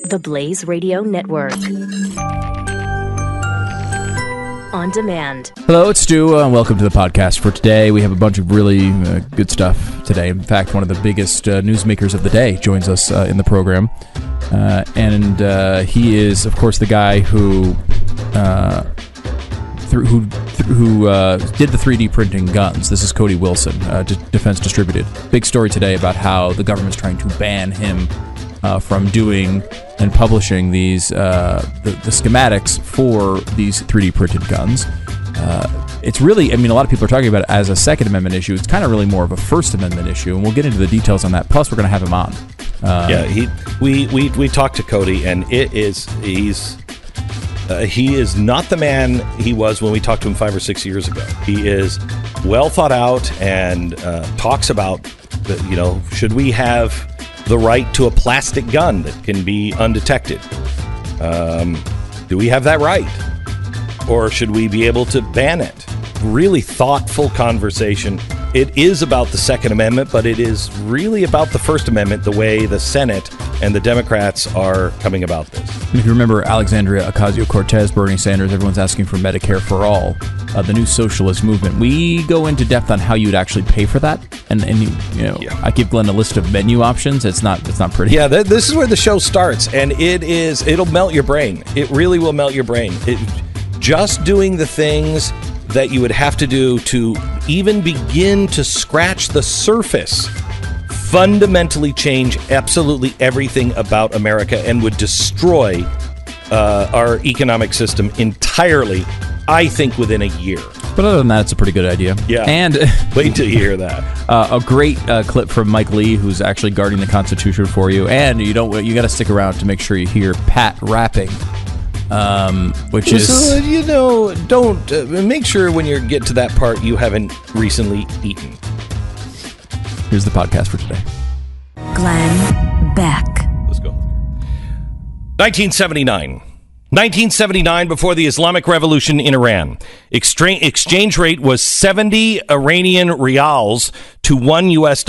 TheBlaze Radio Network. On demand. Hello, it's Stu. Welcome to the podcast for today. We have a bunch of really good stuff today. In fact, one of the biggest newsmakers of the day joins us in the program. And he is, of course, the guy who did the 3D printing guns. This is Cody Wilson, Defense Distributed. Big story today about how the government's trying to ban him from doing and publishing these the schematics for these 3D printed guns. It's really, I mean, a lot of people are talking about it as a Second Amendment issue. It's kind of really more of a First Amendment issue, and we'll get into the details on that. Plus, we're going to have him on. We talked to Cody, and he is not the man he was when we talked to him 5 or 6 years ago. He is well thought out and talks about, should we have the right to a plastic gun that can be undetected? Do we have that right? Or should we be able to ban it? Really thoughtful conversation. It is about the Second Amendment, but it is really about the First Amendment, the way the Senate and the Democrats are coming about this. If you remember Alexandria Ocasio-Cortez, Bernie Sanders, everyone's asking for Medicare for all, the new socialist movement. We go into depth on how you would actually pay for that, and I give Glenn a list of menu options. It's not pretty. Yeah, this is where the show starts, and it'll melt your brain. It really will melt your brain. Just doing the things that you would have to do to even begin to scratch the surface fundamentally change absolutely everything about America and would destroy our economic system entirely, I think, within a year. But other than that, it's a pretty good idea. Yeah. And wait till you hear that. A great clip from Mike Lee, who's actually guarding the Constitution for you. And you got to stick around to make sure you hear Pat rapping. Which is... So, don't... make sure when you get to that part, you haven't recently eaten. Here's the podcast for today. Glenn Beck. Let's go. 1979. 1979, before the Islamic Revolution in Iran. Exchange rate was 70 Iranian rials to $1 US.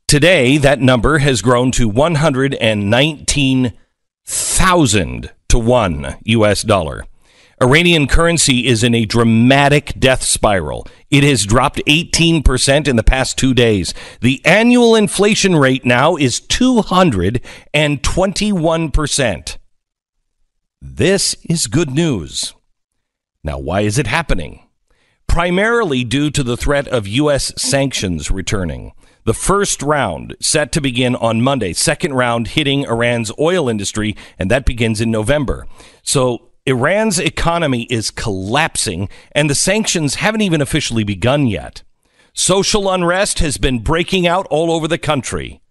Today, that number has grown to 119,000 to $1 US. Iranian currency is in a dramatic death spiral. It has dropped 18% in the past 2 days. The annual inflation rate now is 221%. This is good news. Now, why is it happening? Primarily due to the threat of U.S. sanctions returning. The first round set to begin on Monday. Second round hitting Iran's oil industry, and that begins in November. So Iran's economy is collapsing, and the sanctions haven't even officially begun yet. Social unrest has been breaking out all over the country.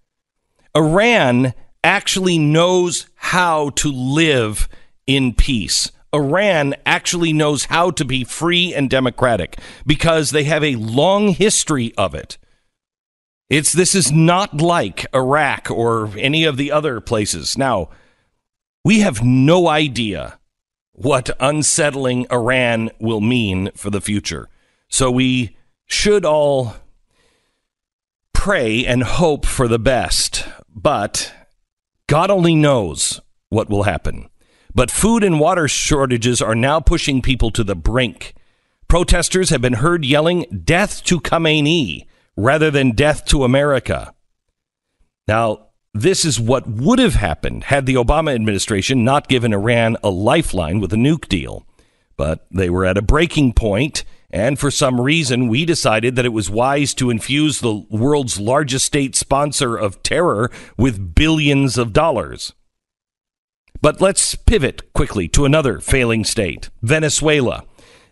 Iran actually knows how to live in peace. Iran actually knows how to be free and democratic because they have a long history of it. This is not like Iraq or any of the other places. Now, we have no idea what unsettling Iran will mean for the future. So we should all pray and hope for the best. But God only knows what will happen. But food and water shortages are now pushing people to the brink. Protesters have been heard yelling, "Death to Khamenei," rather than "Death to America." Now, this is what would have happened had the Obama administration not given Iran a lifeline with a nuke deal. But they were at a breaking point, and for some reason, we decided that it was wise to infuse the world's largest state sponsor of terror with billions of dollars. But let's pivot quickly to another failing state, Venezuela.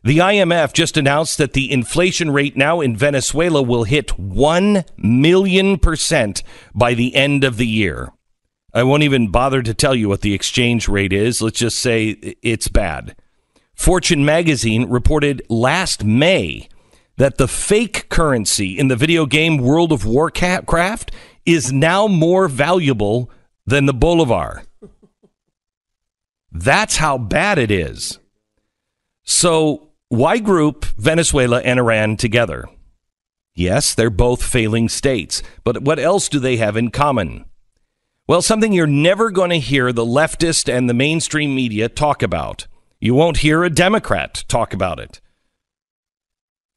The IMF just announced that the inflation rate now in Venezuela will hit 1,000,000% by the end of the year. I won't even bother to tell you what the exchange rate is. Let's just say it's bad. Fortune magazine reported last May that the fake currency in the video game World of Warcraft is now more valuable than the bolivar. That's how bad it is. So why group Venezuela and Iran together? Yes, they're both failing states, but what else do they have in common? Well, something you're never going to hear the leftist and the mainstream media talk about. You won't hear a Democrat talk about it.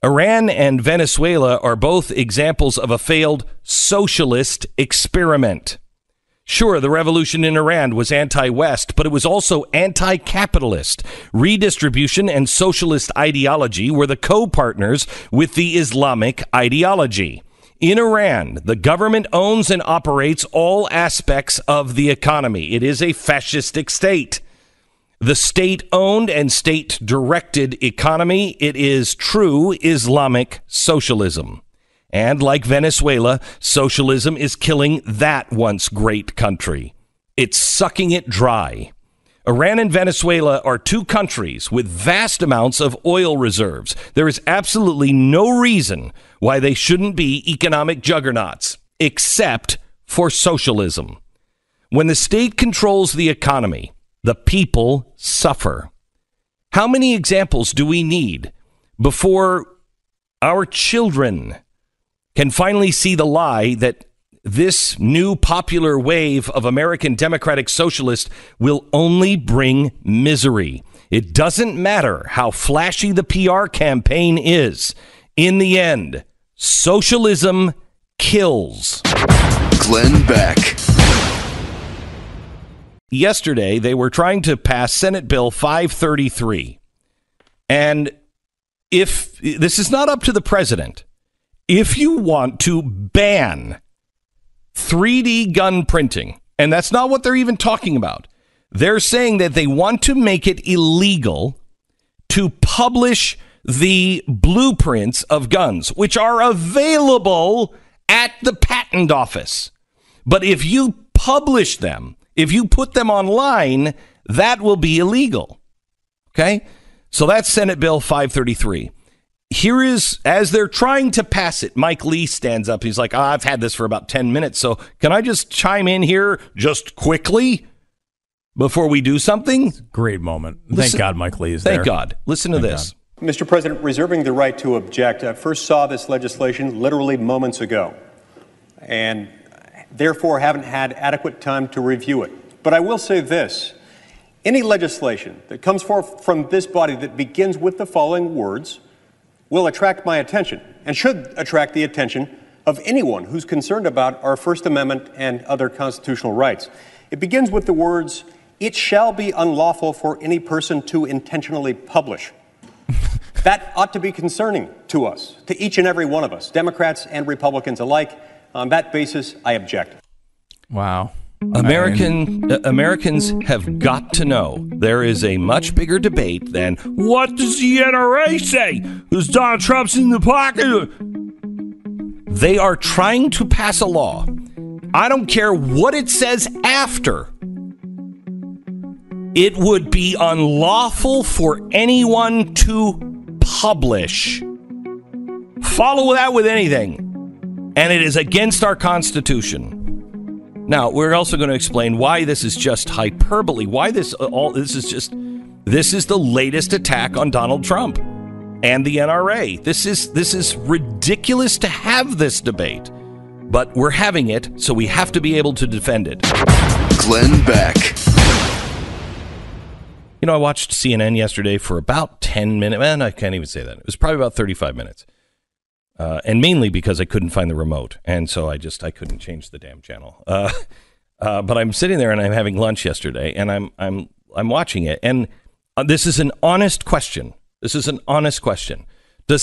Iran and Venezuela are both examples of a failed socialist experiment. Sure, the revolution in Iran was anti-West, but it was also anti-capitalist. Redistribution and socialist ideology were the co-partners with the Islamic ideology. In Iran, the government owns and operates all aspects of the economy. It is a fascistic state. The state-owned and state-directed economy, it is true Islamic socialism. And like Venezuela, socialism is killing that once great country. It's sucking it dry. Iran and Venezuela are two countries with vast amounts of oil reserves. There is absolutely no reason why they shouldn't be economic juggernauts, except for socialism. When the state controls the economy, the people suffer. How many examples do we need before our children can finally see the lie that this new popular wave of American democratic socialists will only bring misery? It doesn't matter how flashy the PR campaign is. In the end, socialism kills. Glenn Beck. Yesterday, they were trying to pass Senate Bill 533. And if this is not up to the president, if you want to ban 3D gun printing, and that's not what they're even talking about, they're saying that they want to make it illegal to publish the blueprints of guns, which are available at the patent office. But if you publish them, if you put them online, that will be illegal. Okay? So that's Senate Bill 533. Here is, as they're trying to pass it, Mike Lee stands up. He's like, I've had this for about 10 minutes, so can I just chime in here just quickly before we do something? Great moment. Thank God Mike Lee is there. Thank God. Listen to this. God. Mr. President, reserving the right to object, I first saw this legislation literally moments ago, and therefore haven't had adequate time to review it. But I will say this. Any legislation that comes forth from this body that begins with the following words will attract my attention and should attract the attention of anyone who's concerned about our First Amendment and other constitutional rights. It begins with the words, "It shall be unlawful for any person to intentionally publish." That ought to be concerning to us, to each and every one of us, Democrats and Republicans alike. On that basis, I object. Wow. Americans have got to know there is a much bigger debate than what does the NRA say? Is Donald Trump's in the pocket? They are trying to pass a law. I don't care what it says after. It would be unlawful for anyone to publish. Follow that with anything. And it is against our Constitution. Now, we're also going to explain why this is just hyperbole, why this is the latest attack on Donald Trump and the NRA. This is ridiculous to have this debate, but we're having it, so we have to be able to defend it. Glenn Beck. You know, I watched CNN yesterday for about 10 minutes. Man, I can't even say that. It was probably about 35 minutes. And mainly because I couldn't find the remote. And so I couldn't change the damn channel. But I'm sitting there and I'm having lunch yesterday and I'm watching it. And this is an honest question. Does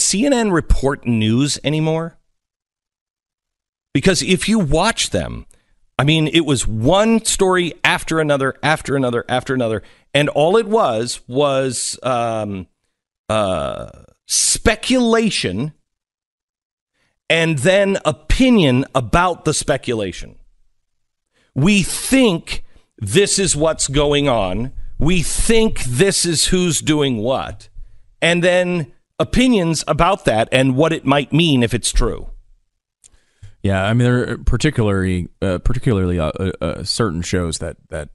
CNN report news anymore? Because if you watch them, I mean, it was one story after another, and all it was speculation and then opinion about the speculation. We think this is what's going on. We think this is who's doing what. And then opinions about that and what it might mean if it's true. Yeah, I mean, there are particularly certain shows that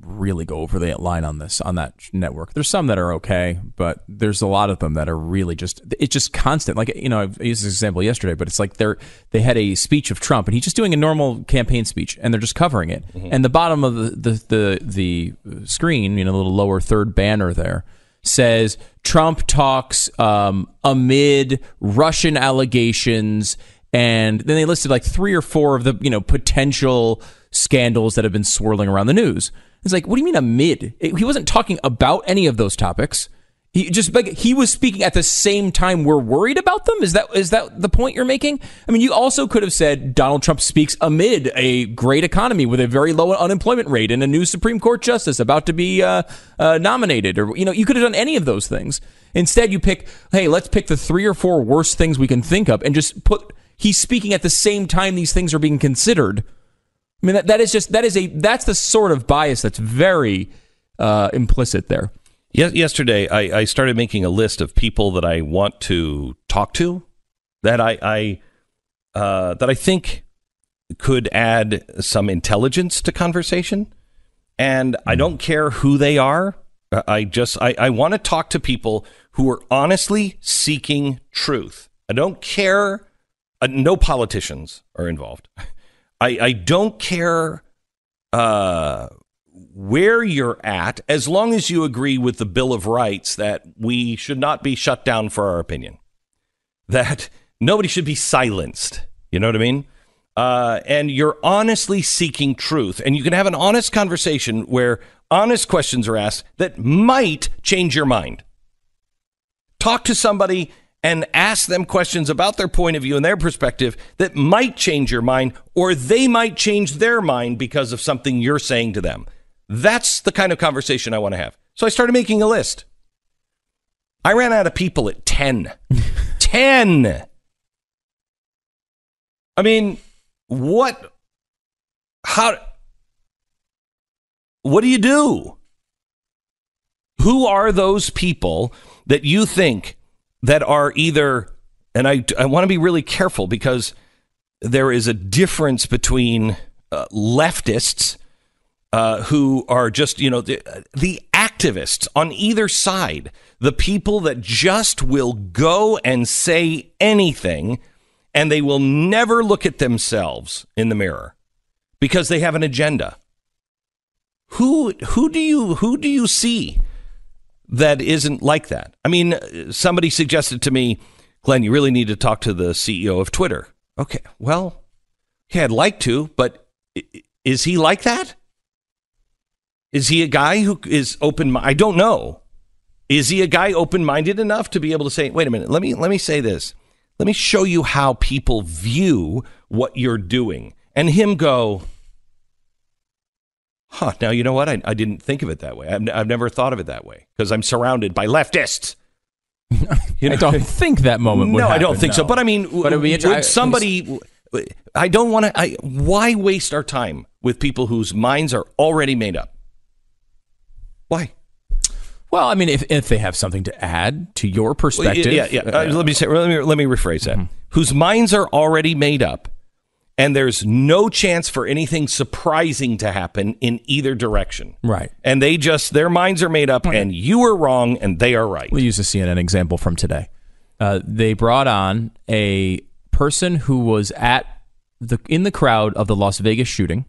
really go over the line on that network. There's some that are okay, but there's a lot of them that are really it's just constant. Like, I used this example yesterday, but it's like they had a speech of Trump, and he's just doing a normal campaign speech, and they're just covering it. Mm-hmm. And the bottom of the screen, the little lower third banner there, says Trump talks amid Russian allegations, and then they listed like 3 or 4 of the potential scandals that have been swirling around the news. It's like, what do you mean amid? He wasn't talking about any of those topics. He was speaking at the same time we're worried about them. Is that the point you're making? I mean, you also could have said Donald Trump speaks amid a great economy with a very low unemployment rate and a new Supreme Court justice about to be nominated, or you could have done any of those things. Instead, you pick, hey, let's pick the 3 or 4 worst things we can think of, and just put he's speaking at the same time these things are being considered. I mean, that's the sort of bias that's very implicit there. Yesterday, I started making a list of people that I want to talk to, that I think could add some intelligence to conversation, and I don't care who they are. I want to talk to people who are honestly seeking truth. I don't care. No politicians are involved. I don't care where you're at, as long as you agree with the Bill of Rights that we should not be shut down for our opinion, that nobody should be silenced. You know what I mean? And you're honestly seeking truth, and you can have an honest conversation where honest questions are asked that might change your mind. Talk to somebody and ask them questions about their point of view and their perspective that might change your mind, or they might change their mind because of something you're saying to them. That's the kind of conversation I want to have. So I started making a list. I ran out of people at 10. 10! I mean, what do you do? Who are those people that you think that are either, and I want to be really careful, because there is a difference between leftists who are just, the activists on either side, the people that just will go and say anything, and they will never look at themselves in the mirror because they have an agenda. Who do you see that isn't like that? I mean, somebody suggested to me, Glenn, you really need to talk to the CEO of Twitter. Okay, well, I'd like to, but is he like that? Is he a guy who is open-minded? I don't know. Is he a guy open-minded enough to be able to say, wait a minute, let me say this. Let me show you how people view what you're doing. And him go, now you know what? I didn't think of it that way. I've never thought of it that way because I'm surrounded by leftists. I don't think that moment would happen. I don't think so. But I mean, would somebody... I don't want to... Why waste our time with people whose minds are already made up? Why? Well, I mean, if they have something to add to your perspective... Let me rephrase that. Mm-hmm. Whose minds are already made up, and there's no chance for anything surprising to happen in either direction. Right. And their minds are made up, and you are wrong, and they are right. We'll use a CNN example from today. They brought on a person who was in the crowd of the Las Vegas shooting,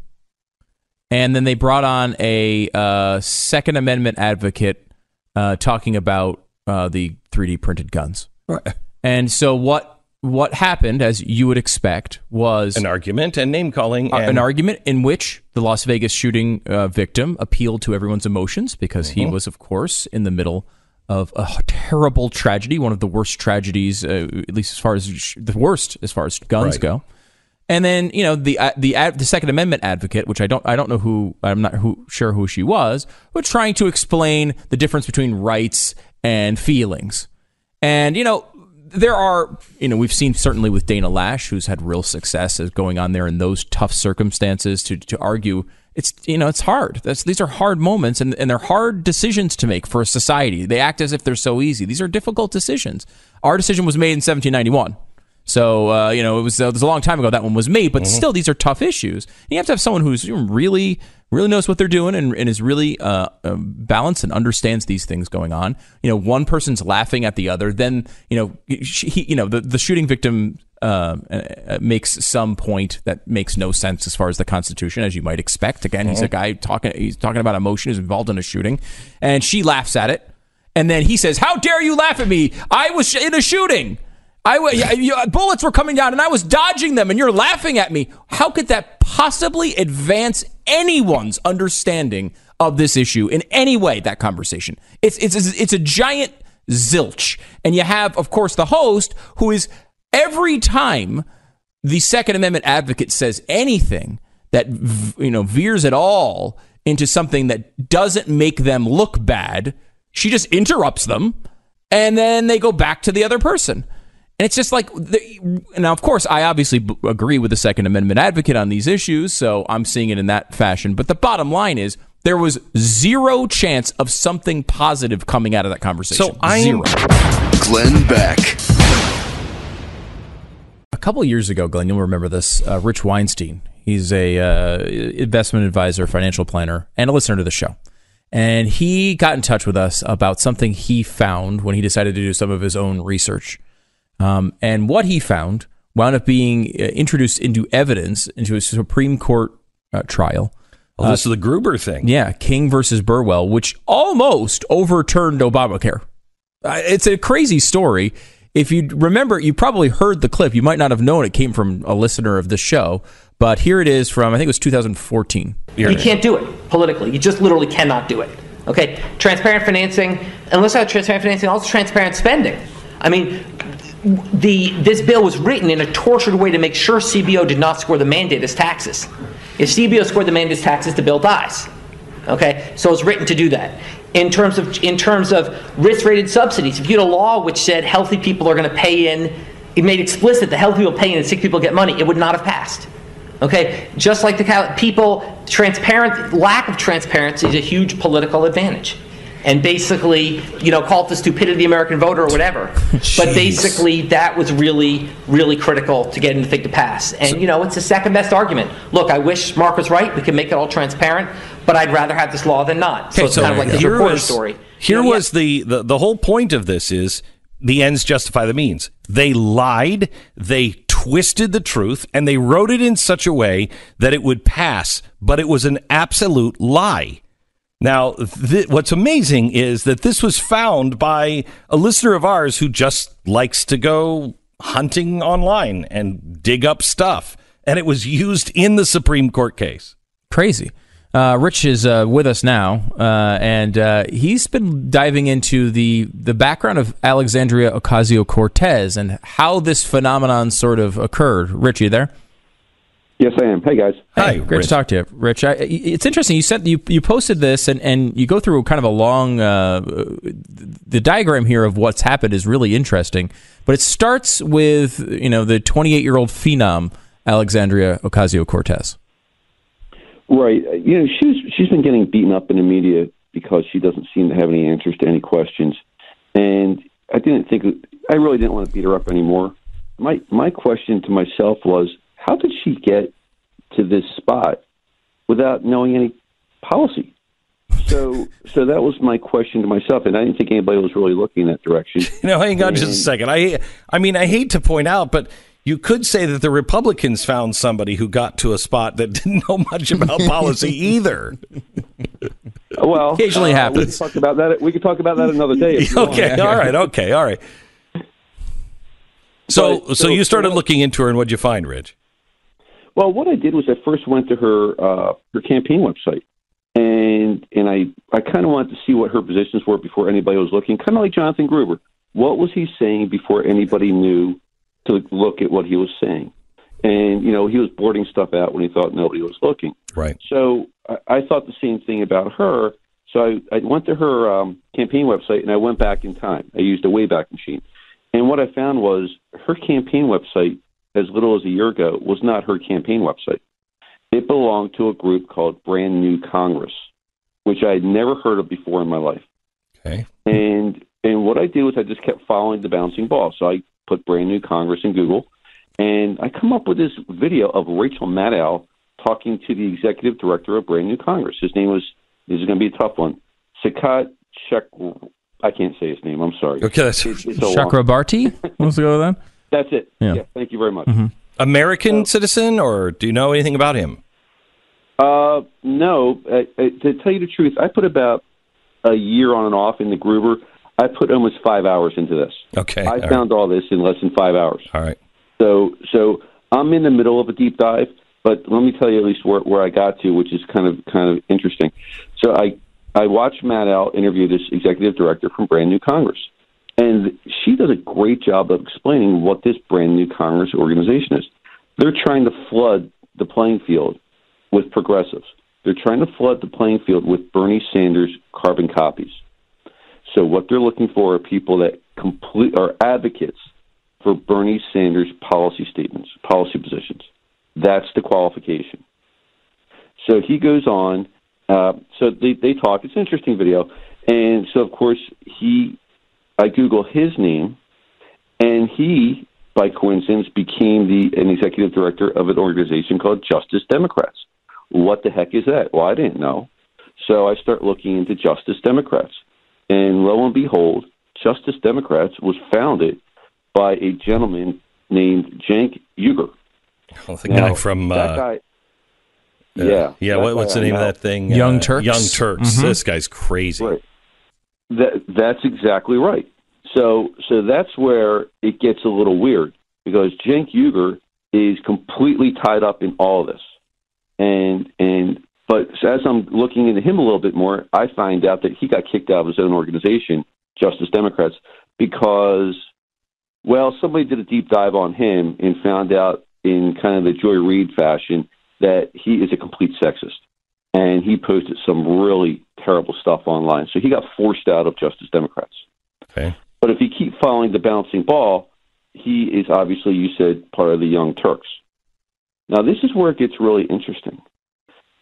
and then they brought on a Second Amendment advocate talking about the 3D printed guns. Right. And so what happened, as you would expect, was an argument and name calling. An argument in which the Las Vegas shooting victim appealed to everyone's emotions because he was, of course, in the middle of a terrible tragedy, one of the worst tragedies, at least as far as guns go. And then, the Second Amendment advocate, which I don't know who, I'm not sure who she was, but trying to explain the difference between rights and feelings. And, there are, we've seen certainly with Dana Lash, who's had real success as going on there in those tough circumstances to argue. It's, it's hard. These are hard moments, and they're hard decisions to make for a society. They act as if they're so easy. These are difficult decisions. Our decision was made in 1791. So, it was a long time ago that one was made, but still, these are tough issues. And you have to have someone who's really knows what they're doing and is really balanced and understands these things going on. One person's laughing at the other, then, the shooting victim makes some point that makes no sense as far as the Constitution, as you might expect. Again, he's a guy he's talking about emotion, is involved in a shooting, and she laughs at it. And then he says, "How dare you laugh at me? I was in a shooting. Bullets were coming down and I was dodging them and you're laughing at me." How could that possibly advance anyone's understanding of this issue in any way, that conversation? It's a giant zilch. And you have, of course, the host who is, every time the Second Amendment advocate says anything that veers at all into something that doesn't make them look bad, she just interrupts them and then they go back to the other person. And it's just like, now, of course, I obviously agree with the Second Amendment advocate on these issues, so I'm seeing it in that fashion. But the bottom line is, there was zero chance of something positive coming out of that conversation. So zero. Glenn Beck. A couple years ago, Glenn, you'll remember this, Rich Weinstein. He's a investment advisor, financial planner, and a listener to the show. And he got in touch with us about something he found when he decided to do some of his own research. And what he found wound up being introduced into evidence into a Supreme Court trial. Oh, this is the Gruber thing. Yeah, King versus Burwell, which almost overturned Obamacare. It's a crazy story. If you remember, you probably heard the clip. You might not have known it came from a listener of the show, but here it is from, I think it was 2014. You can't do it politically. You just literally cannot do it. Okay, transparent financing, unless I have transparent financing, also transparent spending. I mean, this bill was written in a tortured way to make sure CBO did not score the mandate as taxes. If CBO scored the mandate as taxes, the bill dies. Okay, so it's written to do that. In terms of risk-rated subsidies, if you had a law which said healthy people are going to pay in, it made explicit that healthy people pay in and sick people get money, it would not have passed. Okay, just like lack of transparency is a huge political advantage. And basically, call it the stupidity of the American voter or whatever. But basically, that was really, really critical to get anything to pass. And, it's the second best argument. Look, I wish Mark was right. We can make it all transparent, but I'd rather have this law than not. So it's kind of like the reporter story. Here was the whole point of this is the ends justify the means. They lied, they twisted the truth, and they wrote it in such a way that it would pass. But it was an absolute lie. Now, what's amazing is that this was found by a listener of ours who just likes to go hunting online and dig up stuff. And it was used in the Supreme Court case. Crazy. Rich is with us now, and he's been diving into the background of Alexandria Ocasio-Cortez and how this phenomenon sort of occurred. Rich, you there? Yes, I am. Hey, guys. Hi, great Rich. To talk to you, Rich. It's interesting. You posted this, and you go through kind of a long. The diagram here of what's happened is really interesting, but it starts with the 28-year-old phenom Alexandria Ocasio-Cortez. Right. She's been getting beaten up in the media because she doesn't seem to have any answers to any questions, and I really didn't want to beat her up anymore. My question to myself was, how did she get to this spot without knowing any policy? So that was my question to myself, and I didn't think anybody was really looking in that direction. Hang on just a second. I hate to point out, but you could say that the Republicans found somebody who got to a spot that didn't know much about policy either. Well, occasionally happens. We could talk about that another day. Okay, all right. So you started looking into her, and what'd you find, Rich? Well, what I did was I first went to her campaign website, and I kind of wanted to see what her positions were before anybody was looking, kind of like Jonathan Gruber. What was he saying before anybody knew to look at what he was saying? And, he was blurting stuff out when he thought nobody was looking. Right. So I thought the same thing about her. So I went to her campaign website, and I went back in time. I used a Wayback Machine. And what I found was her campaign website, as little as a year ago, was not her campaign website. It belonged to a group called Brand New Congress, which I had never heard of before in my life. Okay. And what I did was I just kept following the bouncing ball. So I put Brand New Congress in Google, and I come up with this video of Rachel Maddow talking to the executive director of Brand New Congress. His name was, this is going to be a tough one, Sakat Chek. I can't say his name. I'm sorry. Okay. Chakrabarti? Let's go with that. That's it. Yeah. Thank you very much. Mm-hmm. American citizen, or do you know anything about him? No. To tell you the truth, I put about a year on and off in the Gruber. I put almost 5 hours into this. Okay. I found all this in less than 5 hours. All right. So I'm in the middle of a deep dive, but let me tell you at least where I got to, which is kind of interesting. So I watched Maddow interview this executive director from Brand New Congress, and she does a great job of explaining what this Brand New Congress organization is. They're trying to flood the playing field with progressives. They're trying to flood the playing field with Bernie Sanders carbon copies. So what they're looking for are people that are advocates for Bernie Sanders policy statements, policy positions. That's the qualification. So he goes on. So they talk. It's an interesting video. And so, of course, I Google his name, and he, by coincidence, became an executive director of an organization called Justice Democrats. What the heck is that? Well, I didn't know. So I start looking into Justice Democrats. And lo and behold, Justice Democrats was founded by a gentleman named Cenk Uygur. Oh, the guy from... that guy, yeah. What's the name of that thing? Young Turks. Young Turks. Mm-hmm. This guy's crazy. Right. That's exactly right. So that's where it gets a little weird, because Cenk Uygur is completely tied up in all of this. But as I'm looking into him a little bit more, I find out that he got kicked out of his own organization, Justice Democrats, because, well, somebody did a deep dive on him and found out in kind of the Joy Reid fashion that he is a complete sexist. And he posted some really terrible stuff online. So he got forced out of Justice Democrats. Okay. But if you keep following the bouncing ball, he is obviously, you said, part of the Young Turks. Now, this is where it gets really interesting,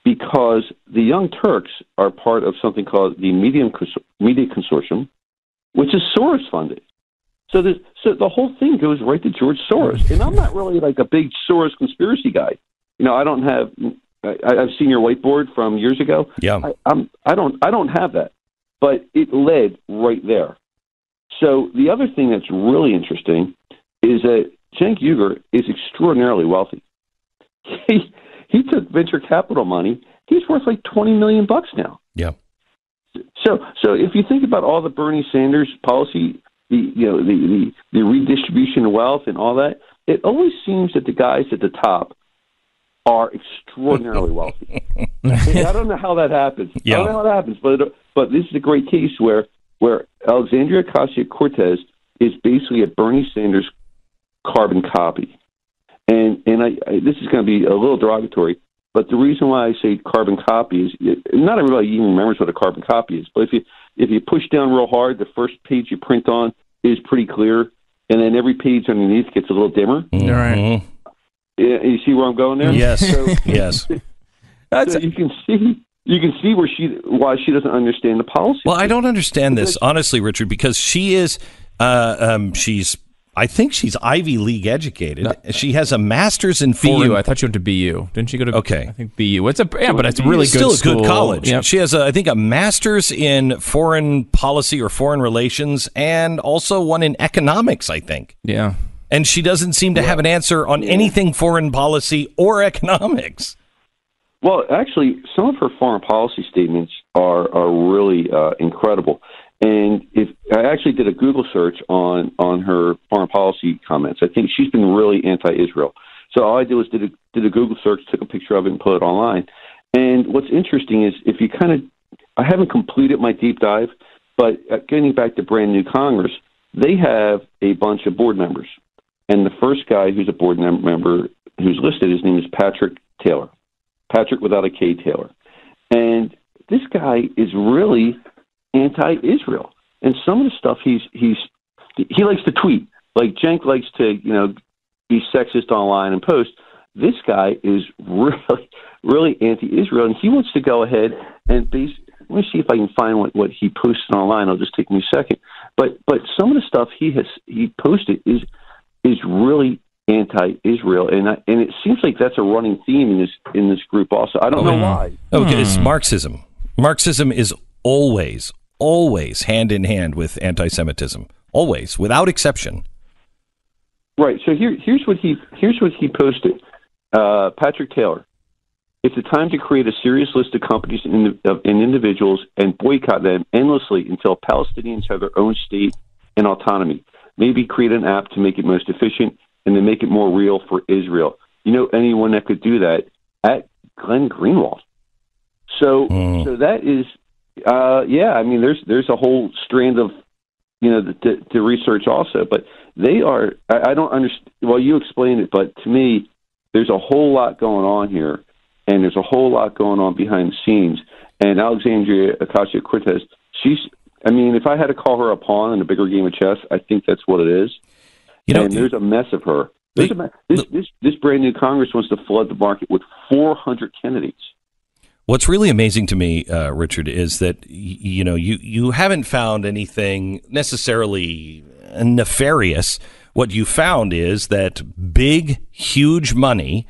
because the Young Turks are part of something called the Media Consortium, which is Soros-funded. So the whole thing goes right to George Soros. And I'm not really like a big Soros conspiracy guy. You know, I don't have... I've seen your whiteboard from years ago. Yeah. I don't have that, but it led right there. So the other thing that's really interesting is that Cenk Uygur is extraordinarily wealthy. He took venture capital money. He's worth like $20 million now. Yeah. So if you think about all the Bernie Sanders policy, the redistribution of wealth and all that, it always seems that the guys at the top are extraordinarily wealthy. I don't know how that happens. Yeah. I don't know how that happens, but this is a great case where Alexandria Ocasio-Cortez is basically a Bernie Sanders carbon copy. And this is going to be a little derogatory, but the reason why I say carbon copy is not everybody even remembers what a carbon copy is. But if you push down real hard, the first page you print on is pretty clear, and then every page underneath gets a little dimmer. Mm-hmm. All right. You see where I'm going there? Yes. So, Yes. So you can see why she doesn't understand the policy. Well, I don't understand this, honestly, Richard, because she is, I think she's Ivy League educated. No. She has a master's in foreign... BU. I thought you went to BU. Didn't you go to... Okay. I think BU. But it's a really good still school. A good college. Yep. She has, I think, a master's in foreign policy or foreign relations, and also one in economics, I think. Yeah. And she doesn't seem to have an answer on anything foreign policy or economics. Well, actually, some of her foreign policy statements are really incredible. And I actually did a Google search on her foreign policy comments. I think she's been really anti-Israel. So all I did was did a Google search, took a picture of it, and put it online. And what's interesting is if you I haven't completed my deep dive, but getting back to Brand New Congress, they have a bunch of board members. And the first guy who's a board member who's listed, his name is Patrick Taylor. Patrick without a K, Taylor. And this guy is really anti-Israel. And some of the stuff he likes to tweet. Like Cenk likes to, be sexist online and post. This guy is really, really anti-Israel, and he wants to go ahead and let me see if I can find what he posted online. It'll just take me a second. But some of the stuff he posted is is really anti-Israel, and it seems like that's a running theme in this group also. I don't know why. Okay, it's Marxism. Marxism is always hand in hand with anti-Semitism, always, without exception. Right. So here's what he posted. Patrick Taylor. It's a time to create a serious list of companies and individuals and boycott them endlessly until Palestinians have their own state and autonomy. Maybe create an app to make it most efficient and then make it more real for Israel. You know anyone that could do that? At Glenn Greenwald. So that is, I mean, there's a whole strand of, to research also, but they are, I don't understand, well, you explained it, but to me, there's a whole lot going on here, and there's a whole lot going on behind the scenes. And Alexandria Ocasio-Cortez, if I had to call her a pawn in a bigger game of chess, I think that's what it is. And there's a mess of her. This brand new Congress wants to flood the market with 400 candidates. What's really amazing to me, Richard, is that you haven't found anything necessarily nefarious. What you found is that big, huge money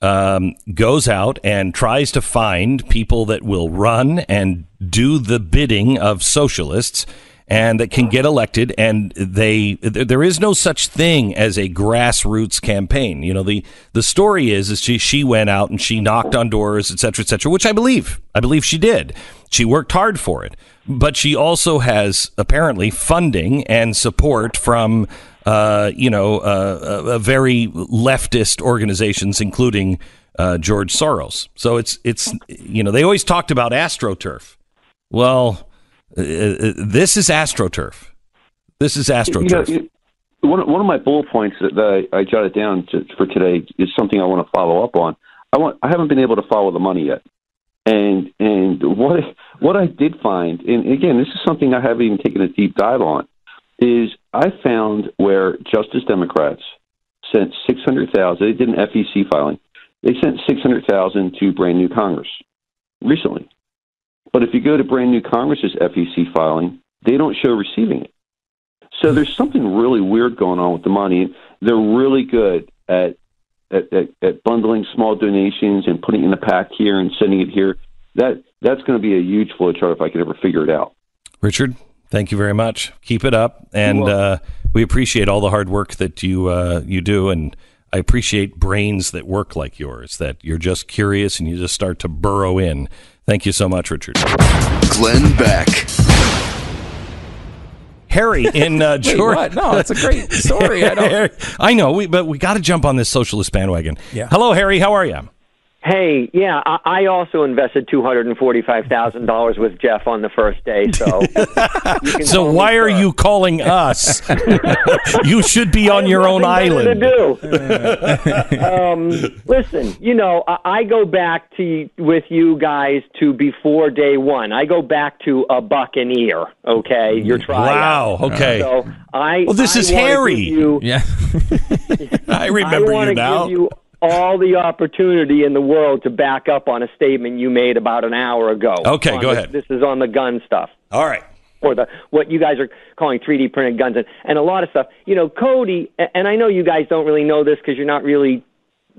goes out and tries to find people that will run and do the bidding of socialists and that can get elected, and there is no such thing as a grassroots campaign. The story is she went out and she knocked on doors, et cetera, which I believe she did. She worked hard for it, but she also has apparently funding and support from very leftist organizations, including George Soros. So it's they always talked about AstroTurf. Well, this is AstroTurf. This is AstroTurf. One of my bullet points that I jotted down for today is something I want to follow up on. I haven't been able to follow the money yet, and what I did find, and again, this is something I haven't even taken a deep dive on, is I found where Justice Democrats sent $600,000. They did an FEC filing. They sent $600,000 to brand new Congress recently. But if you go to brand new Congress's FEC filing, they don't show receiving it. So there's something really weird going on with the money. They're really good at bundling small donations and putting it in a pack here and sending it here. That's going to be a huge flowchart if I can ever figure it out. Richard, thank you very much. Keep it up, and we appreciate all the hard work that you do, and I appreciate brains that work like yours, that you're just curious and you just start to burrow in. Thank you so much, Richard. Glenn Beck. Harry in Georgia. No, it's a great story. I know, but we got to jump on this socialist bandwagon. Yeah. Hello, Harry. How are you? Hey, yeah, I also invested $245,000 with Jeff on the first day. So why are you calling us? You should be on your own island. Listen, I go back with you guys to before day one. I go back to a Buccaneer. Okay, your tryout. Wow. Okay. So this is Harry. I remember you now. Give you all the opportunity in the world to back up on a statement you made about an hour ago. Okay, go ahead. This is on the gun stuff. All right. Or what you guys are calling 3D printed guns and a lot of stuff. Cody, and I know you guys don't really know this because you're not really,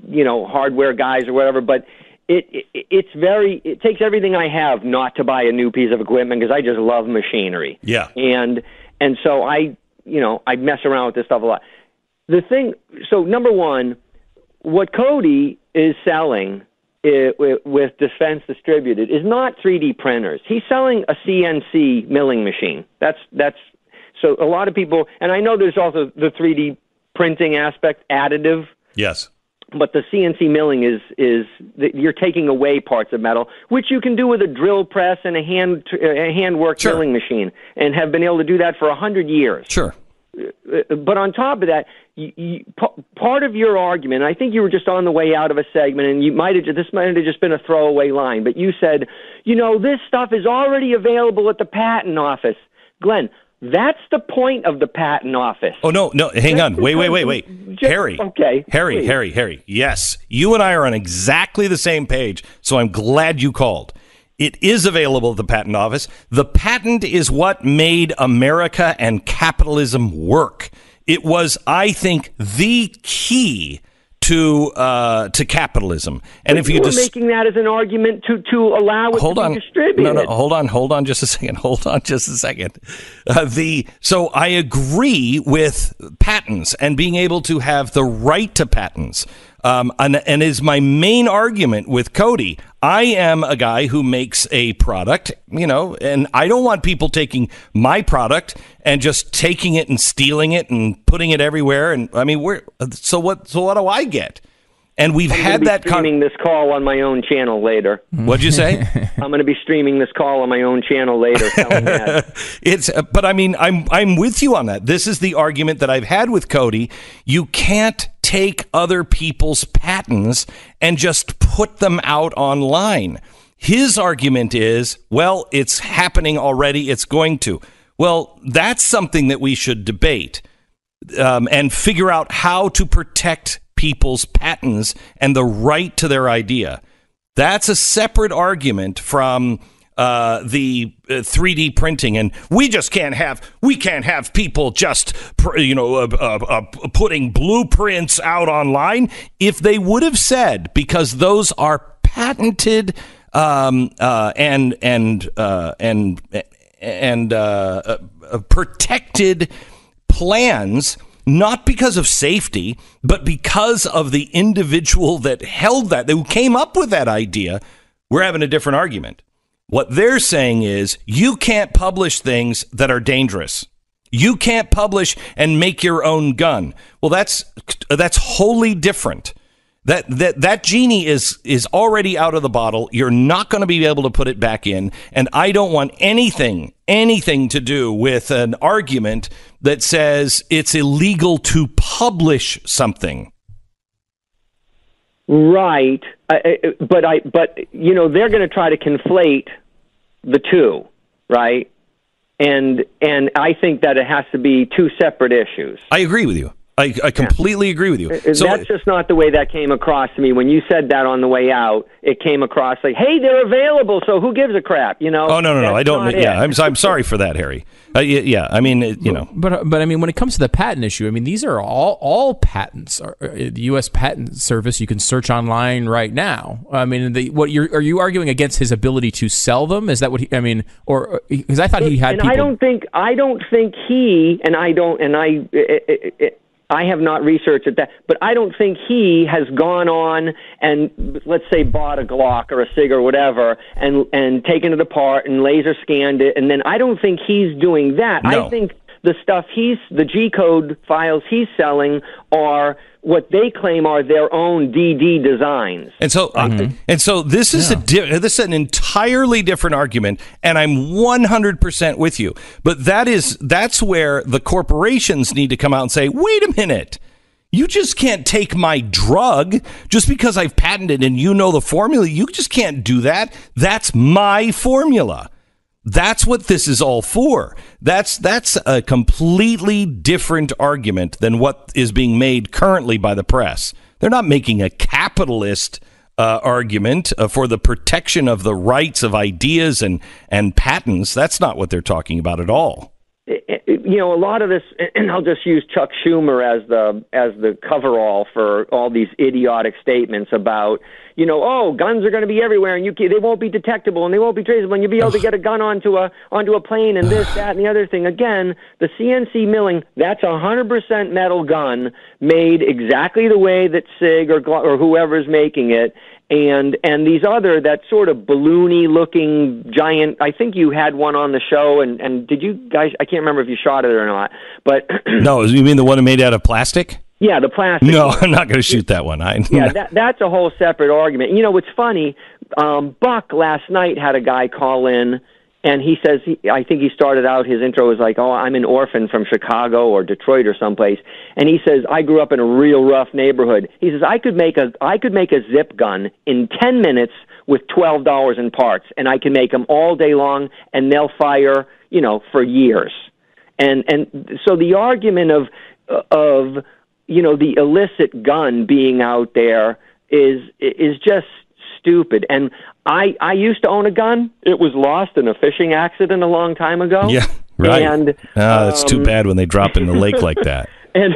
hardware guys or whatever, but it takes everything I have not to buy a new piece of equipment because I just love machinery. Yeah. And so I mess around with this stuff a lot. So number one, what Cody is selling with Defense Distributed is not 3D printers. He's selling a CNC milling machine. That's so a lot of people, and I know there's also the 3D printing aspect, additive. Yes. But the CNC milling is you're taking away parts of metal, which you can do with a drill press and a hand-worked milling machine, and have been able to do that for 100 years. Sure. But on top of that, part of your argument, I think you were just on the way out of a segment, and this might have just been a throwaway line, but you said, this stuff is already available at the patent office. Glenn, that's the point of the patent office. Oh, no, hang on. Wait. Harry. Okay. Harry. Yes, you and I are on exactly the same page, so I'm glad you called. It is available at the patent office. The patent is what made America and capitalism work. It was, I think, the key to capitalism. And if you were making that as an argument to allow it to be distributed. No, hold on just a second. So I agree with patents and being able to have the right to patents. And is my main argument with Cody. I am a guy who makes a product, and I don't want people taking my product and just taking it and stealing it and putting it everywhere. And I mean, so what do I get? And we've had that. I'm streaming this call on my own channel later. What'd you say? I'm going to be streaming this call on my own channel later. Telling that. But I mean, I'm with you on that. This is the argument that I've had with Cody. You can't take other people's patents and just put them out online. His argument is, well, it's happening already. It's going to. Well, that's something that we should debate and figure out how to protect people's patents and the right to their idea. That's a separate argument from the 3D printing, and we can't have people just putting blueprints out online. If they would have said, because those are patented and protected plans, not because of safety, but because of the individual that held that, who came up with that idea, we're having a different argument. What they're saying is you can't publish things that are dangerous. You can't publish and make your own gun. Well, that's wholly different. That genie is already out of the bottle. You're not going to be able to put it back in. And I don't want anything to do with an argument that says it's illegal to publish something. Right. But they're going to try to conflate the two, right? And I think that it has to be two separate issues. I agree with you. I completely agree with you. So that's just not the way that came across to me. When you said that on the way out, it came across like, hey, they're available, so who gives a crap, Oh, no. I don't. Yeah, I'm sorry for that, Harry. Yeah, I mean, But I mean, when it comes to the patent issue, I mean, these are all patents. The U.S. Patent Service, you can search online right now. I mean, are you arguing against his ability to sell them? Is that what or because I thought he had? And people... I don't think he, and I don't, and I have not researched that, but I don't think he has gone on and, let's say, bought a Glock or a SIG or whatever and taken it apart and laser scanned it, and then I don't think he's doing that. No. I think the stuff the G-code files he's selling are what they claim are their own DD designs. And so, this is this is an entirely different argument, and I'm 100% with you. But that's where the corporations need to come out and say, wait a minute, you just can't take my drug just because I've patented and the formula. You just can't do that. That's my formula. That's what this is all for. That's a completely different argument than what is being made currently by the press. They're not making a capitalist argument for the protection of the rights of ideas and patents. That's not what they're talking about at all. A lot of this, and I'll just use Chuck Schumer as the coverall for all these idiotic statements about, guns are going to be everywhere, and they won't be detectable, and they won't be traceable, and you'll be able to get a gun onto a plane, and this, that, and the other thing. Again, the CNC milling, that's a 100% metal gun made exactly the way that SIG or whoever is making it. And these other, that sort of balloony looking giant, I think you had one on the show, and did you guys, I can't remember if you shot it or not, but... No, you mean the one made out of plastic? Yeah, the plastic. No, I'm not going to shoot that one. That's a whole separate argument. What's funny, Buck last night had a guy call in, and he says, I think he started out, his intro was like, I'm an orphan from Chicago or Detroit or someplace. And he says, I grew up in a real rough neighborhood. He says, I could make a zip gun in 10 minutes with $12 in parts, and I can make them all day long, and they'll fire, for years. And so the argument of the illicit gun being out there is just stupid. And I used to own a gun. It was lost in a fishing accident a long time ago. Yeah, right. And that's too bad when they drop in the lake like that. And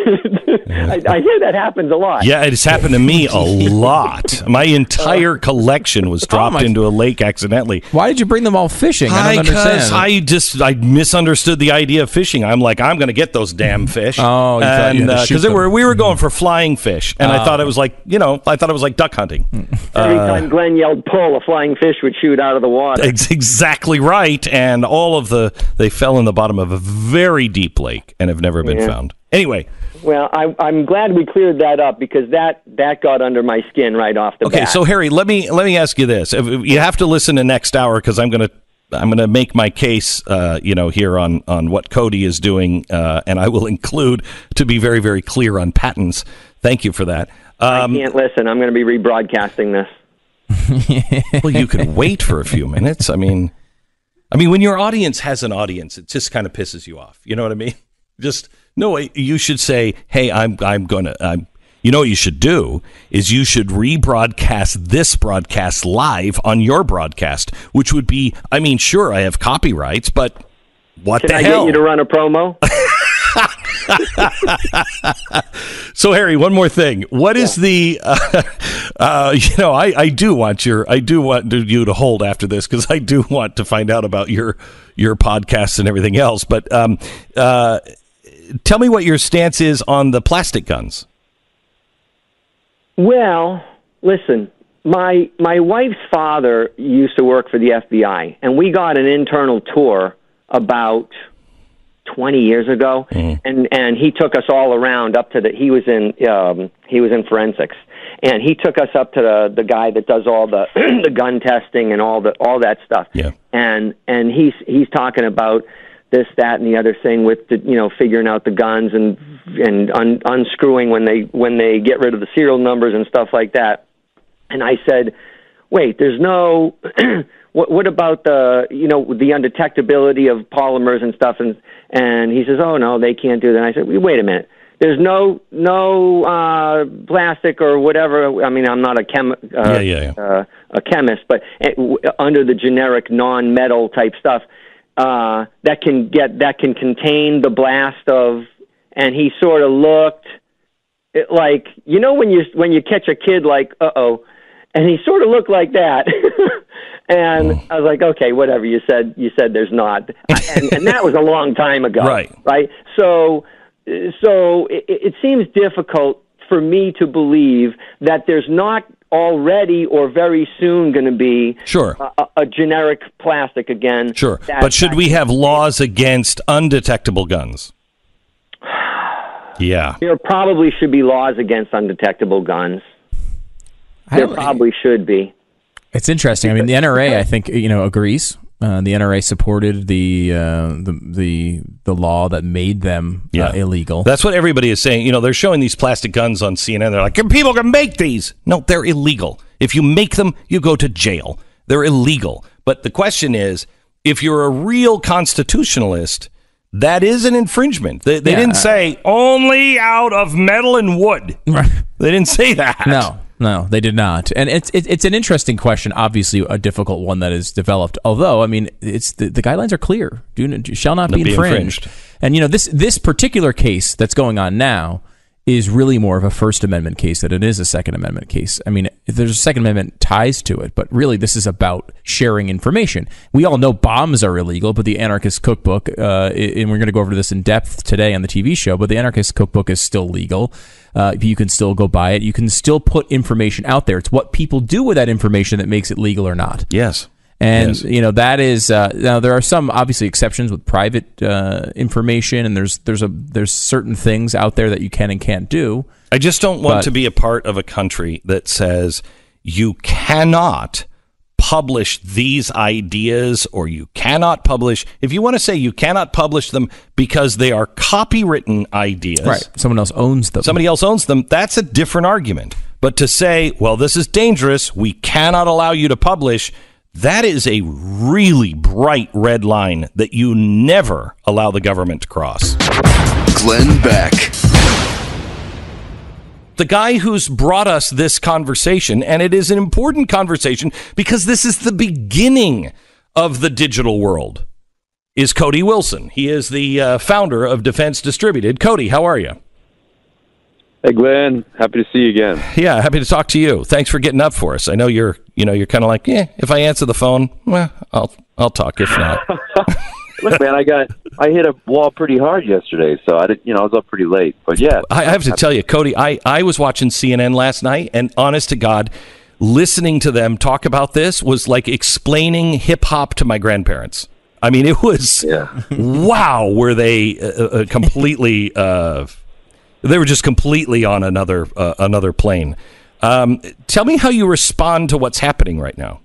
I hear that happens a lot. Yeah, it's happened to me a lot. My entire collection was dropped into a lake accidentally. Why did you bring them all fishing? I don't understand. Because I misunderstood the idea of fishing. I'm like, I'm going to get those damn fish. Oh, because we were going for flying fish, and I thought it was like, duck hunting. Every time Glenn yelled pull, a flying fish would shoot out of the water. Exactly right, and they fell in the bottom of a very deep lake and have never been found. Anyway. Well, I'm glad we cleared that up, because that got under my skin right off the bat. Okay, so Harry, let me ask you this. You have to listen to next hour, because I'm gonna make my case, here on what Cody is doing, and I will include, to be very, very clear, on patents. Thank you for that. I can't listen. I'm going to be rebroadcasting this. Well, you can wait for a few minutes. I mean, when your audience has an audience, it just kind of pisses you off. You know what I mean? No, you should say, hey, you know what you should do is you should rebroadcast this broadcast live on your broadcast, which would be, sure, I have copyrights, but what the hell? Can I get you to run a promo? So, Harry, one more thing. What is the, I do want you to hold after this, because I do want to find out about your podcasts and everything else, but tell me what your stance is on the plastic guns. Well, listen, my wife's father used to work for the FBI, and we got an internal tour about 20 years ago, and he took us all around up to he was in forensics, and he took us up to the guy that does all the the gun testing and all that stuff. Yeah. And he's talking about this, that, and the other thing with figuring out the guns and unscrewing when they get rid of the serial numbers and stuff like that. And I said, wait, there's no what about the undetectability of polymers and stuff? And he says, oh no, they can't do that. And I said, wait a minute. There's no plastic or whatever. I'm not a chemist, but under the generic non-metal type stuff, that can contain the blast of. And he sort of looked like, when you catch a kid like, uh-oh, and he sort of looked like that. And I was like, okay, whatever you said there's not. And that was a long time ago. Right. So it seems difficult for me to believe that there's not already or very soon going to be a generic plastic again. Sure. But should we have laws against undetectable guns? Yeah. There probably should be laws against undetectable guns. There probably should be. It's interesting. The NRA, I think, agrees. The NRA supported the law that made them illegal. That's what everybody is saying. They're showing these plastic guns on CNN. They're like, people can make these. No, they're illegal. If you make them, you go to jail. They're illegal. But the question is, if you're a real constitutionalist, that is an infringement. They didn't say only out of metal and wood. Right. They didn't say that. No, they did not. And it's an interesting question, obviously a difficult one that is developed. Although, it's the guidelines are clear. Shall not be infringed. And this particular case that's going on now is really more of a First Amendment case than it is a Second Amendment case. There's a Second Amendment ties to it, but really this is about sharing information. We all know bombs are illegal, but the Anarchist Cookbook, and we're going to go over this in depth today on the TV show, but the Anarchist Cookbook is still legal. You can still go buy it. You can still put information out there. It's what people do with that information that makes it legal or not. Yes. And, that is, now there are some obviously exceptions with private information, and there's certain things out there that you can and can't do. I just don't want to be a part of a country that says you cannot publish these ideas, or you cannot publish, if you want to say you cannot publish them because they are copywritten ideas. Right. Someone else owns them. Somebody else owns them. That's a different argument. But to say, well, this is dangerous, we cannot allow you to publish, that is a really bright red line that you never allow the government to cross. Glenn Beck. The guy who's brought us this conversation, and it is an important conversation because this is the beginning of the digital world, is Cody Wilson. He is the founder of Defense Distributed. Cody, how are you? Hey, Glenn. Happy to see you again. Yeah, happy to talk to you. Thanks for getting up for us. I know you're kind of like, if I answer the phone, well, I'll talk. If not, look, man, I hit a wall pretty hard yesterday, so I was up pretty late. But yeah, I have to tell you, Cody, I was watching CNN last night, and honest to God, listening to them talk about this was like explaining hip hop to my grandparents. I mean, it was wow. Were they completely? They were just completely on another plane. Tell me how you respond to what's happening right now.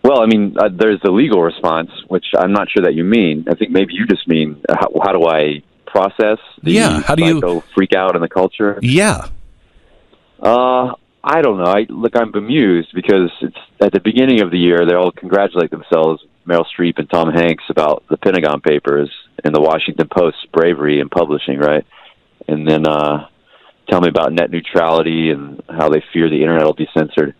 Well, I mean, there's the legal response, which I'm not sure that you mean. I think maybe you just mean how do I process the how do you freak out in the culture? Yeah. I don't know. I'm bemused because it's at the beginning of the year. They all congratulate themselves, Meryl Streep and Tom Hanks, about the Pentagon Papers and the Washington Post's bravery in publishing, right? And then tell me about net neutrality and how they fear the internet will be censored.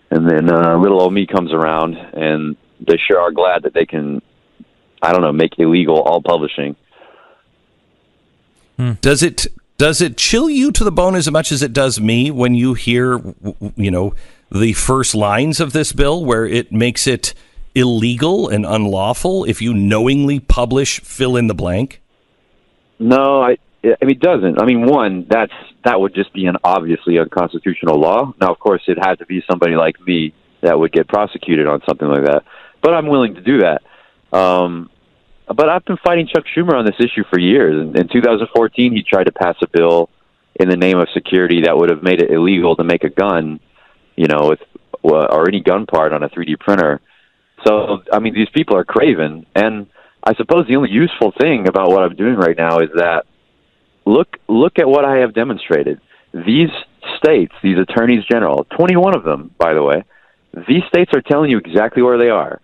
And then little old me comes around, and they sure are glad that they can, make illegal all publishing. Does it chill you to the bone as much as it does me when you hear, the first lines of this bill where it makes it illegal and unlawful if you knowingly publish fill in the blank? No, it doesn't. I mean, one, that would just be an obviously unconstitutional law. Now, of course, it had to be somebody like me that would get prosecuted on something like that. But I'm willing to do that. But I've been fighting Chuck Schumer on this issue for years. In 2014, he tried to pass a bill in the name of security that would have made it illegal to make a gun, or any gun part on a 3D printer. So, I mean, these people are craven. And I suppose the only useful thing about what I'm doing right now is that look at what I have demonstrated. These states, these attorneys general, 21 of them, by the way, these states are telling you exactly where they are.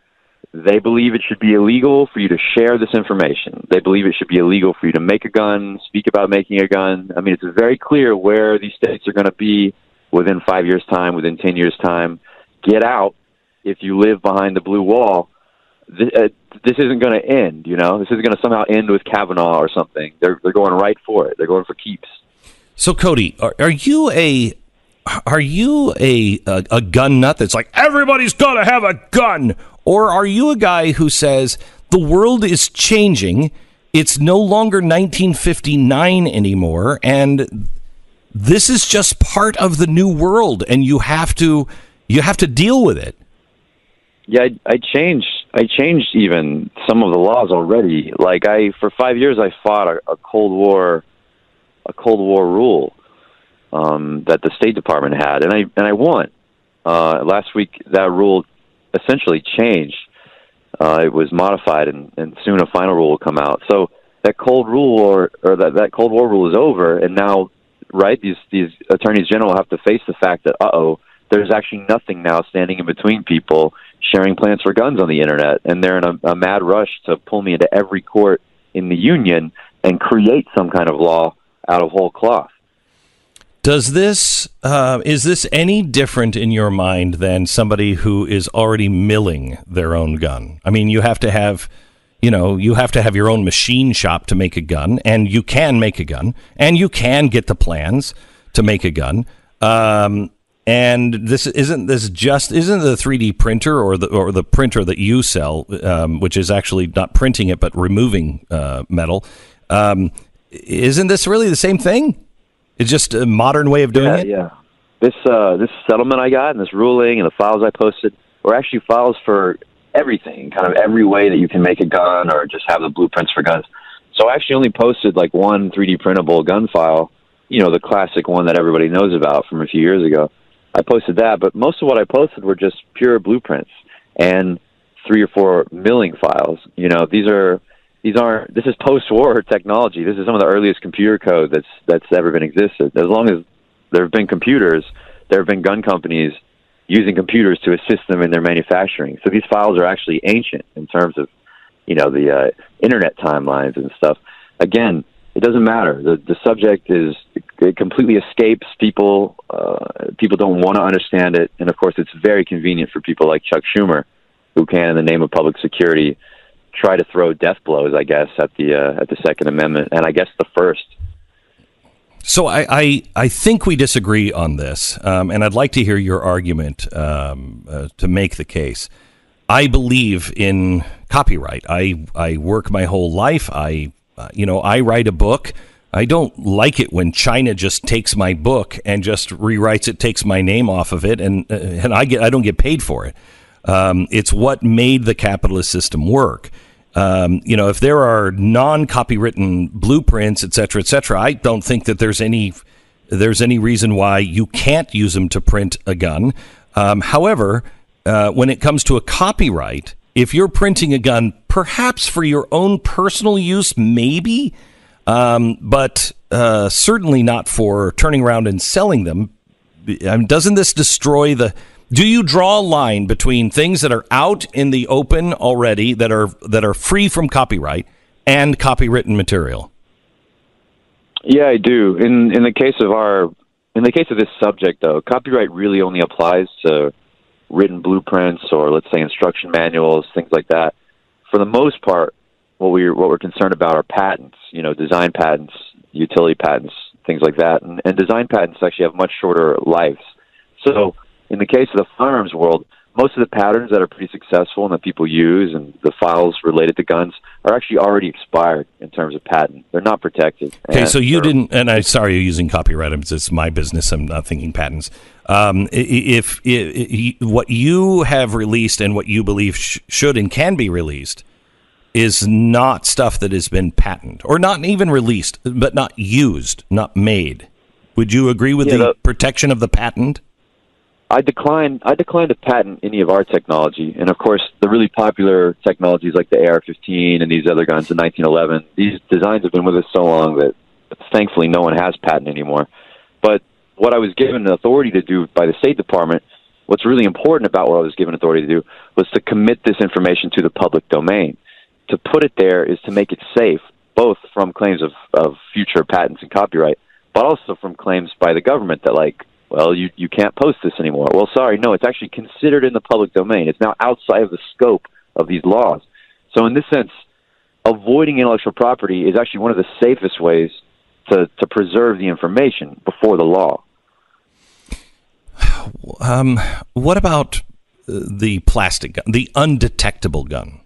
They believe it should be illegal for you to share this information. They believe it should be illegal for you to make a gun, speak about making a gun. I mean, it's very clear where these states are going to be within 5 years' time, within 10 years' time. Get out if you live behind the blue wall. This isn't going to end, This isn't going to somehow end with Kavanaugh or something. They're going right for it. They're going for keeps. So, Cody, are you a gun nut that's like, everybody's got to have a gun? Or are you a guy who says the world is changing, it's no longer 1959 anymore, and this is just part of the new world, and you have to deal with it? Yeah, I changed even some of the laws already. Like for 5 years, I fought a Cold War rule that the State Department had, and I won. Last week, that rule essentially changed. It was modified, and soon a final rule will come out. So that Cold Rule or that Cold War rule is over, and now, right, these attorneys general have to face the fact that there's actually nothing now standing in between people sharing plans for guns on the internet, and they're in a mad rush to pull me into every court in the union and create some kind of law out of whole cloth. Does this is this any different in your mind than somebody who is already milling their own gun? I mean, you have to have your own machine shop to make a gun, and you can make a gun, and you can get the plans to make a gun. And isn't the 3D printer or the printer that you sell, which is actually not printing it but removing metal? Isn't this really the same thing? It's just a modern way of doing it? Yeah. This settlement I got and this ruling and the files I posted were actually files for everything, kind of every way that you can make a gun or just have the blueprints for guns. So I actually only posted like one 3D printable gun file, the classic one that everybody knows about from a few years ago. I posted that, but most of what I posted were just pure blueprints and 3 or 4 milling files. This is post-war technology. This is some of the earliest computer code that's ever been existed. As long as there have been computers, there have been gun companies using computers to assist them in their manufacturing. So these files are actually ancient in terms of, the internet timelines and stuff. Again, it doesn't matter. The subject it completely escapes people. People don't want to understand it, and of course, it's very convenient for people like Chuck Schumer, who can, in the name of public security, try to throw death blows, I guess, at the Second Amendment, and I guess the First. So I think we disagree on this, and I'd like to hear your argument to make the case. I believe in copyright. I work my whole life. I write a book. I don't like it when China just takes my book and just rewrites it, takes my name off of it, and I don't get paid for it. It's what made the capitalist system work. If there are non-copywritten blueprints, et cetera, I don't think that there's any reason why you can't use them to print a gun. However, when it comes to a copyright, if you're printing a gun, perhaps for your own personal use, maybe, but certainly not for turning around and selling them. I mean, doesn't this destroy the... Do you draw a line between things that are out in the open already, that are free from copyright, and copywritten material? Yeah, I do. In the case of this subject, though, copyright really only applies to written blueprints or, let's say, instruction manuals, things like that. For the most part, what we're concerned about are patents. Design patents, utility patents, things like that. And design patents actually have much shorter lives. So, in the case of the firearms world, most of the patterns that are pretty successful and that people use and the files related to guns are actually already expired in terms of patent. They're not protected. Okay, so you didn't, and I'm sorry you're using copyright. It's my business. I'm not thinking patents. If what you have released and what you believe should and can be released is not stuff that has been patented, or not even released, but not used, not made, would you agree with the protection of the patent? I decline to patent any of our technology. And, of course, the really popular technologies like the AR-15 and these other guns in 1911, these designs have been with us so long that, thankfully, no one has patent anymore. But what I was given the authority to do by the State Department, what's really important about what I was given authority to do was to commit this information to the public domain. To put it there is to make it safe, both from claims of future patents and copyright, but also from claims by the government that, well, you can't post this anymore. Well, sorry, no, it's actually considered in the public domain. It's now outside of the scope of these laws. So in this sense, avoiding intellectual property is actually one of the safest ways to preserve the information before the law. What about the plastic gun, the undetectable gun?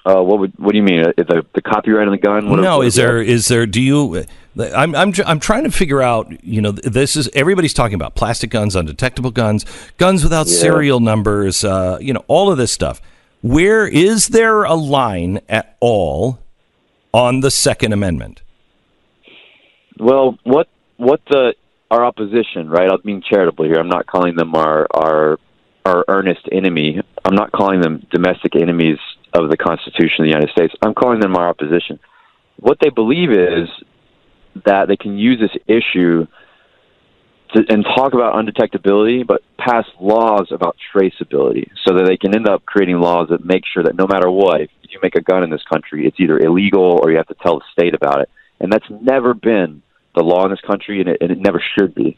What do you mean? The copyright on the gun? Do you? I'm trying to figure out. This is everybody's talking about plastic guns, undetectable guns, guns without serial numbers. All of this stuff. Where is there a line at all on the Second Amendment? Well, our opposition, right? I'm being charitable here. I'm not calling them our earnest enemy. I'm not calling them domestic enemies of the Constitution of the United States. I'm calling them our opposition. What they believe is that they can use this issue and talk about undetectability, but pass laws about traceability so that they can end up creating laws that make sure that no matter what, if you make a gun in this country, it's either illegal or you have to tell the state about it. And that's never been the law in this country, and it never should be.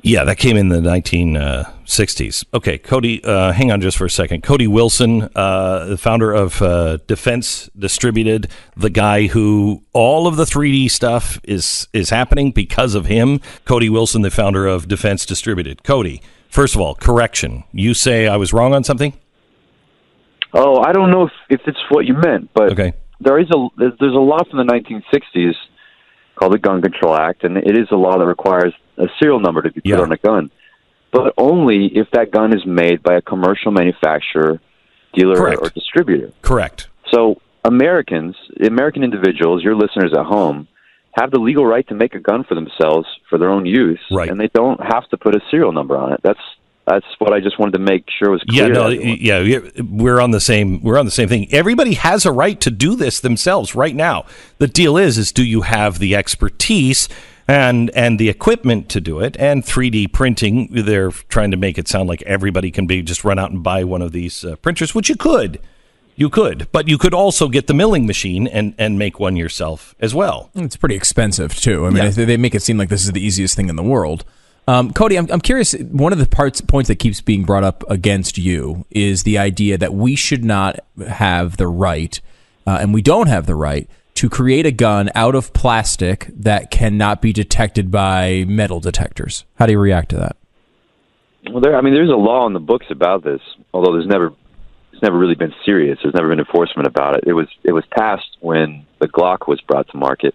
Yeah, that came in the 1960s. Okay, Cody, hang on just for a second. Cody Wilson, the founder of Defense Distributed, the guy who all of the 3D stuff is happening because of him. Cody Wilson, the founder of Defense Distributed. Cody, first of all, correction. You say I was wrong on something? Oh, I don't know if it's what you meant, but okay. There's a law from the 1960s called the Gun Control Act, and it is a law that requires a serial number to be put on a gun, but only if that gun is made by a commercial manufacturer, dealer, or distributor. Correct. So American individuals, your listeners at home, have the legal right to make a gun for themselves for their own use, and they don't have to put a serial number on it. That's what I just wanted to make sure was clear. We're on the same thing. Everybody has a right to do this themselves right now. The deal is do you have the expertise and the equipment to do it? And 3D printing, they're trying to make it sound like everybody can just run out and buy one of these printers, which you could, but you could also get the milling machine and make one yourself as well. It's pretty expensive too. I mean, they make it seem like this is the easiest thing in the world. Cody, I'm curious, one of the points that keeps being brought up against you is the idea that we should not have the right, and we don't have the right, to create a gun out of plastic that cannot be detected by metal detectors. How do you react to that? Well, there's a law in the books about this, although it's never really been serious. There's never been enforcement about it. It was passed when the Glock was brought to market,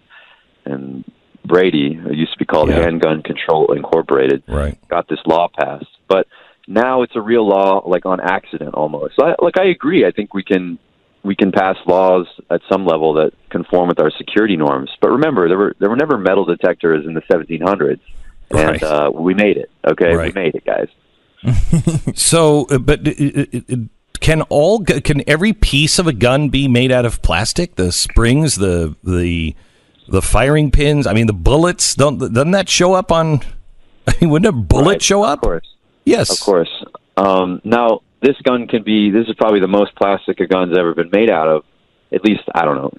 and Brady, it used to be called Handgun Control Incorporated, got this law passed. But now it's a real law, like on accident almost. So I agree. I think we can pass laws at some level that conform with our security norms. But remember, there were never metal detectors in the 1700s, and we made it. Okay, we made it, guys. So, but can every piece of a gun be made out of plastic? The springs, the firing pins. I mean, the bullets. Doesn't that show up on? I mean, wouldn't a bullet show up? Of course. Yes. Of course. Now, this gun this is probably the most plastic a gun's ever been made out of, at least, I don't know,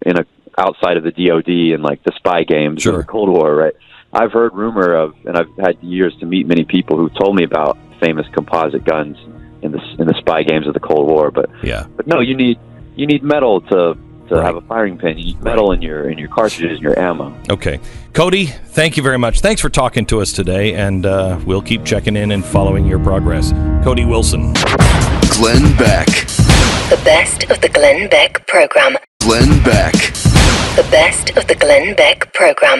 outside of the DOD and like the spy games of the Cold War, right? I've heard rumor of, and I've had years to meet many people who told me about famous composite guns in the spy games of the Cold War, but no, you need metal to have a firing pin. You need metal in your cartridges and your ammo. Okay. Cody, thank you very much. Thanks for talking to us today, and we'll keep checking in and following your progress. Cody Wilson. Glenn Beck. The best of the Glenn Beck Program. Glenn Beck. The best of the Glenn Beck Program.